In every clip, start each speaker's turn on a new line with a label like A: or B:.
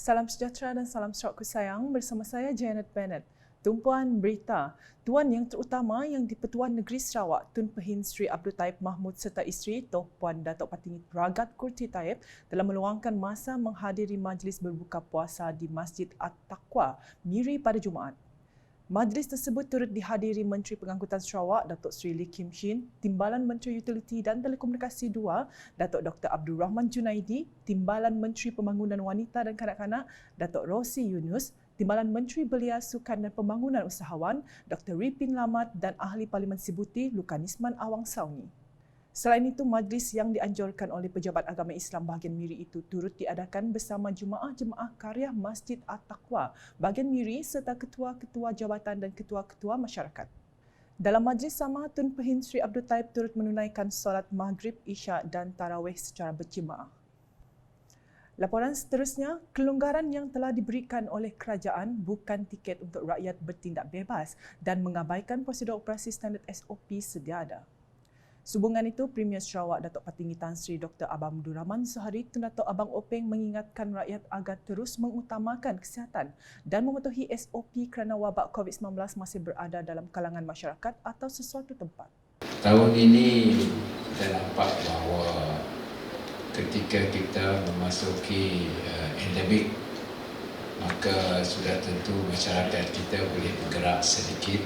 A: Salam sejahtera dan salam serak kusayang bersama saya Janet Bennett. Tumpuan berita, Tuan Yang Terutama yang di-Pertuan Negeri Sarawak Tun Pehin Sri Abdul Taib Mahmud serta isteri Toh Puan Datuk Patinggi Ragat Kurti Taib telah meluangkan masa menghadiri majlis berbuka puasa di Masjid At-Taqwa, Miri pada Jumaat. Majlis tersebut turut dihadiri Menteri Pengangkutan Sarawak Datuk Seri Lee Kim Shin, Timbalan Menteri Utiliti dan Telekomunikasi 2 Datuk Dr. Abdul Rahman Junaidi, Timbalan Menteri Pembangunan Wanita dan Kanak-kanak Datuk Rosi Yunus, Timbalan Menteri Belia Sukan dan Pembangunan Usahawan Dr. Ripin Lamat dan Ahli Parlimen Sibuti Lukanisman Awang Saungi. Selain itu, majlis yang dianjurkan oleh Pejabat Agama Islam bahagian Miri itu turut diadakan bersama jemaah-jemaah karya Masjid At-Taqwa bahagian Miri serta ketua-ketua jabatan dan ketua-ketua masyarakat. Dalam majlis sama, Tun Pehin Sri Abdul Taib turut menunaikan solat Maghrib, Isyak dan Tarawih secara berjemaah. Laporan seterusnya, kelonggaran yang telah diberikan oleh kerajaan bukan tiket untuk rakyat bertindak bebas dan mengabaikan prosedur operasi standard SOP sedia ada. Sehubungan itu, Premier Sarawak Datuk Patinggi Tan Sri Dr. Abdul Rahman Zohari Tun Datuk Abang Openg mengingatkan rakyat agar terus mengutamakan kesihatan dan mematuhi SOP kerana wabak COVID-19 masih berada dalam kalangan masyarakat atau sesuatu tempat.
B: Tahun ini kita nampak bahawa ketika kita memasuki endemik, maka sudah tentu masyarakat kita boleh bergerak sedikit.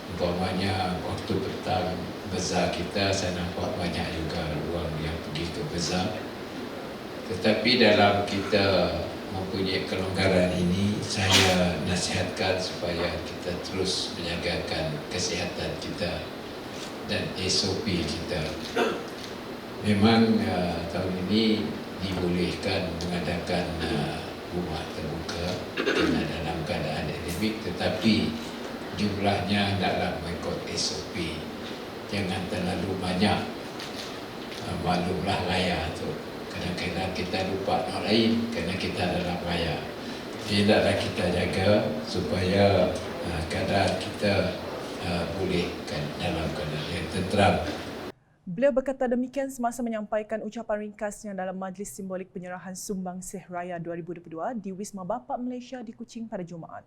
B: Umpamanya waktu petang bazar kita, saya nampak banyak juga orang yang pergi ke bazar. Tetapi dalam kita mempunyai kelonggaran ini, saya nasihatkan supaya kita terus menjagakan kesihatan kita dan SOP kita. Memang tahun ini dibolehkan mengadakan rumah terbuka kerana dalam keadaan endemik, tetapi jumlahnya hendaklah mengikut SOP. Jangan terlalu banyak. Maklumlah raya tu. Kadang-kadang kita lupa orang lain kerana kita dalam raya. Jadi hendaklah kita jaga supaya keadaan kita bolehkan dalam keadaan yang tenteram.
A: Beliau berkata demikian semasa menyampaikan ucapan ringkasnya dalam majlis simbolik penyerahan Sumbangsih Raya 2022 di Wisma Bapak Malaysia di Kuching pada Jumaat.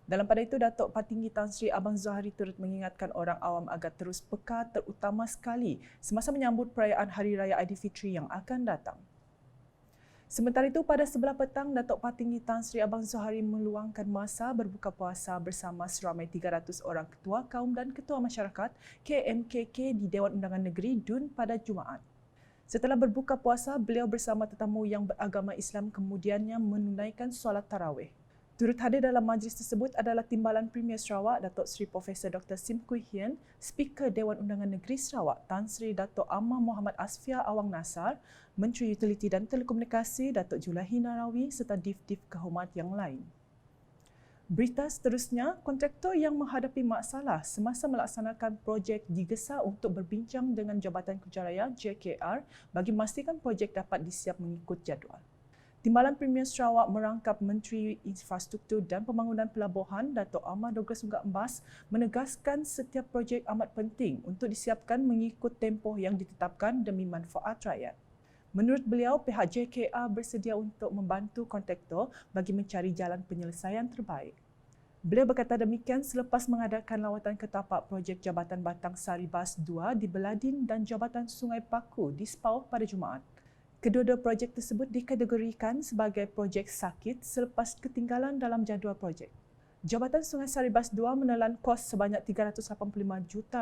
A: Dalam pada itu, Datuk Patinggi Tan Sri Abang Zohari turut mengingatkan orang awam agar terus peka terutama sekali semasa menyambut perayaan Hari Raya Aidilfitri yang akan datang. Sementara itu, pada sebelah petang, Datuk Patinggi Tan Sri Abang Zohari meluangkan masa berbuka puasa bersama seramai 300 orang ketua kaum dan ketua masyarakat KMKK di Dewan Undangan Negeri DUN pada Jumaat. Setelah berbuka puasa, beliau bersama tetamu yang beragama Islam kemudiannya menunaikan solat tarawih. Turut hadir dalam majlis tersebut adalah Timbalan Premier Sarawak Datuk Seri Profesor Dr. Sim Kui Hien, Speaker Dewan Undangan Negeri Sarawak Tan Sri Datuk Amma Muhammad Asfia Awang Nasar, Menteri Utiliti dan Telekomunikasi Datuk Julahi Narawi serta div-div kehormat yang lain. Berita seterusnya, kontraktor yang menghadapi masalah semasa melaksanakan projek digesa untuk berbincang dengan Jabatan Kerjaya JKR bagi memastikan projek dapat disiap mengikut jadual. Timbalan Premier Sarawak merangkap Menteri Infrastruktur dan Pembangunan Pelabuhan Datuk Ahmad Douglas Unggah Embas menegaskan setiap projek amat penting untuk disiapkan mengikut tempoh yang ditetapkan demi manfaat rakyat. Menurut beliau, pihak JKR bersedia untuk membantu kontraktor bagi mencari jalan penyelesaian terbaik. Beliau berkata demikian selepas mengadakan lawatan ke tapak projek Jabatan Batang Saribas 2 di Beladin dan Jabatan Sungai Paku di Sepauh pada Jumaat. Kedua-dua projek tersebut dikategorikan sebagai projek sakit selepas ketinggalan dalam jadual projek. Jabatan Sungai Saribas 2 menelan kos sebanyak RM385 juta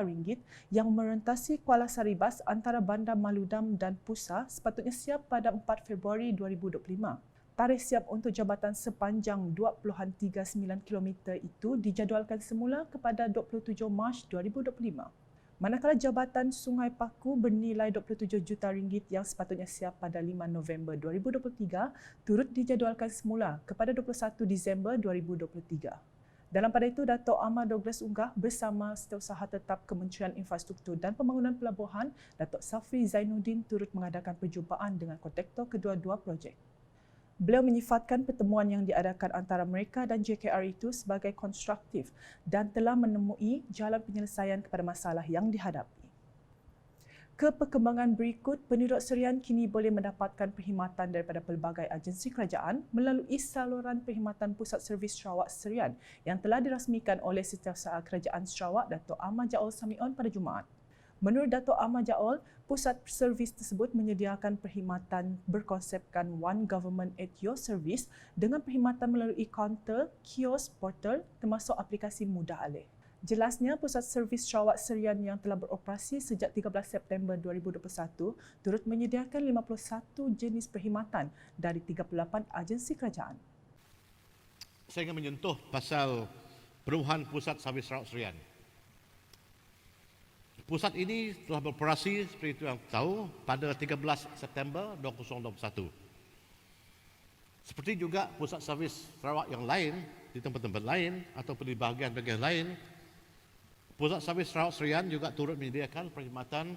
A: yang merentasi Kuala Saribas antara Bandar Maludam dan Pusa sepatutnya siap pada 4 Februari 2025. Tarikh siap untuk jabatan sepanjang 20.39 km itu dijadualkan semula kepada 27 Mac 2025. Manakala Jabatan Sungai Paku bernilai RM27 juta yang sepatutnya siap pada 5 November 2023 turut dijadualkan semula kepada 21 Disember 2023. Dalam pada itu, Datuk Ahmad Douglas Unggah bersama Setiausaha Tetap Kementerian Infrastruktur dan Pembangunan Pelabuhan Datuk Safri Zainuddin turut mengadakan perjumpaan dengan kontraktor kedua-dua projek. Beliau menyifatkan pertemuan yang diadakan antara mereka dan JKR itu sebagai konstruktif dan telah menemui jalan penyelesaian kepada masalah yang dihadapi. Perkembangan berikut, penduduk Serian kini boleh mendapatkan perkhidmatan daripada pelbagai agensi kerajaan melalui saluran perkhidmatan Pusat Servis Sarawak Serian yang telah dirasmikan oleh Setiausaha Kerajaan Sarawak Dato' Ahmad Jaol Samion pada Jumaat. Menurut Dato' Ahmad Jaol, pusat servis tersebut menyediakan perkhidmatan berkonsepkan One Government at Your Service dengan perkhidmatan melalui kaunter, kios, portal termasuk aplikasi mudah alih. Jelasnya, Pusat Servis Sarawak Serian yang telah beroperasi sejak 13 September 2021 turut menyediakan 51 jenis perkhidmatan dari 38 agensi kerajaan.
C: Saya ingin menyentuh pasal perubahan Pusat Servis Sarawak Serian. Pusat ini telah beroperasi seperti itu yang tahu pada 13 September 2021. Seperti juga Pusat Servis Sarawak yang lain di tempat-tempat lain ataupun di bahagian-bahagian lain, Pusat Servis Sarawak Serian juga turut menyediakan perkhidmatan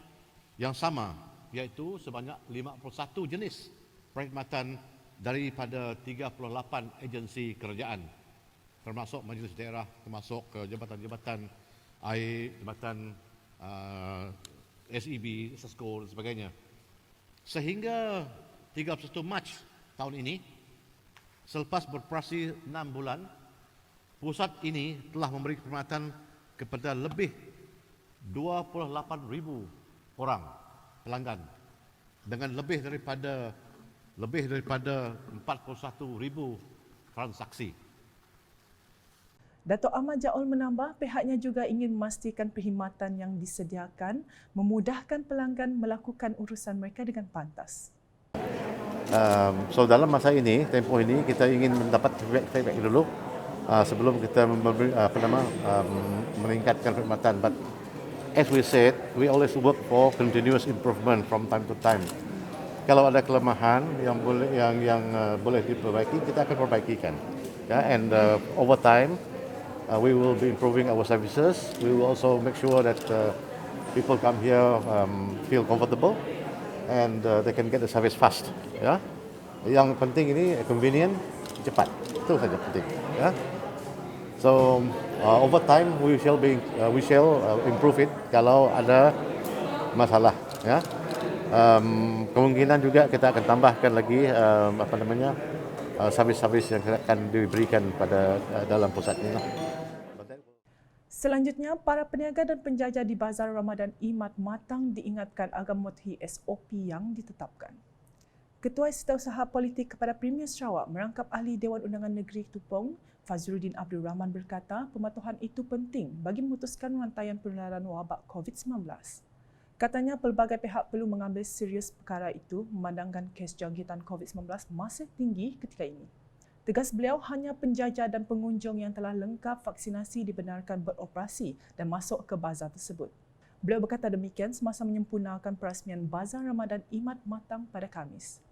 C: yang sama, iaitu sebanyak 51 jenis perkhidmatan daripada 38 agensi kerajaan, termasuk majlis daerah, termasuk jabatan-jabatan air, jabatan SEB, SESCO dan sebagainya. Sehingga 31 Mac tahun ini, selepas beroperasi 6 bulan, pusat ini telah memberi perkhidmatan kepada lebih 28,000 orang pelanggan dengan lebih daripada 41,000 transaksi.
A: Dato' Ahmad Jaol menambah, pihaknya juga ingin memastikan perkhidmatan yang disediakan memudahkan pelanggan melakukan urusan mereka dengan pantas.
D: So dalam masa ini, tempoh ini, kita ingin mendapat feedback dulu sebelum kita meningkatkan perkhidmatan. But as we said, we always work for continuous improvement from time to time. Kalau ada kelemahan yang boleh diperbaiki, kita akan perbaikikan. And over time, we will be improving our services. We will also make sure that people come here feel comfortable and they can get the service fast. Yang penting ini convenient, cepat. Itu saja penting. So over time we shall improve it kalau ada masalah. Kemungkinan juga kita akan tambahkan lagi servis-servis yang akan diberikan pada dalam pusat ini.
A: Selanjutnya, para peniaga dan penjajah di Bazar Ramadan Imat Matang diingatkan agar mematuhi SOP yang ditetapkan. Ketua Setiausaha Politik kepada Premier Sarawak merangkap Ahli Dewan Undangan Negeri Tupong, Fazruddin Abdul Rahman berkata pematuhan itu penting bagi memutuskan rantaian penularan wabak COVID-19. Katanya pelbagai pihak perlu mengambil serius perkara itu memandangkan kes jangkitan COVID-19 masih tinggi ketika ini. Tegas beliau, hanya penjajah dan pengunjung yang telah lengkap vaksinasi dibenarkan beroperasi dan masuk ke bazar tersebut. Beliau berkata demikian semasa menyempurnakan perasmian Bazar Ramadan Imat Matang pada Khamis.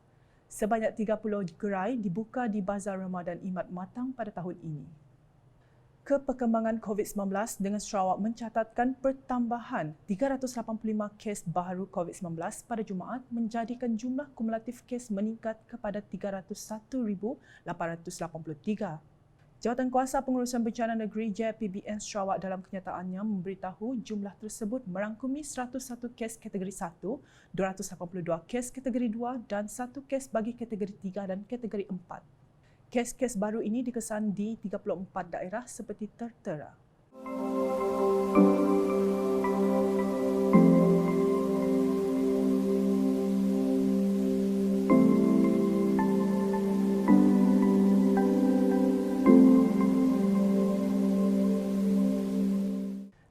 A: Sebanyak 30 gerai dibuka di Bazar Ramadan Imat Matang pada tahun ini. Perkembangan COVID-19 dengan Sarawak mencatatkan pertambahan 385 kes baharu COVID-19 pada Jumaat menjadikan jumlah kumulatif kes meningkat kepada 301,883. Jawatan Kuasa Pengurusan Bencana Negeri JPBN Sarawak dalam kenyataannya memberitahu jumlah tersebut merangkumi 101 kes kategori 1, 282 kes kategori 2 dan 1 kes bagi kategori 3 dan kategori 4. Kes-kes baru ini dikesan di 34 daerah seperti tertera.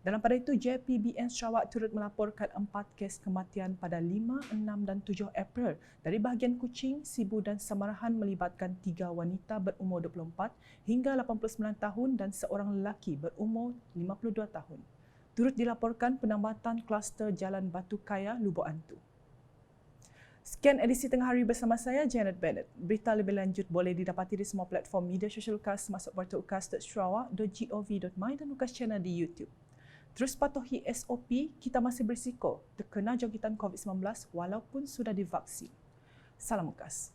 A: Dalam pada itu, JPBN Sarawak turut melaporkan 4 kes kematian pada 5, 6 dan 7 April dari bahagian Kuching, Sibu dan Samarahan melibatkan 3 wanita berumur 24 hingga 89 tahun dan seorang lelaki berumur 52 tahun. Turut dilaporkan penambatan kluster Jalan Batu Kaya, Lubuk Antu. Sekian edisi Tengah Hari bersama saya, Janet Bennett. Berita lebih lanjut boleh didapati di semua platform media sosial UKAS termasuk portal ukas.sarawak.gov.my dan UKAS Channel di YouTube. Terus patuhi SOP, kita masih berisiko terkena jangkitan COVID-19 walaupun sudah divaksin. Salam UKAS.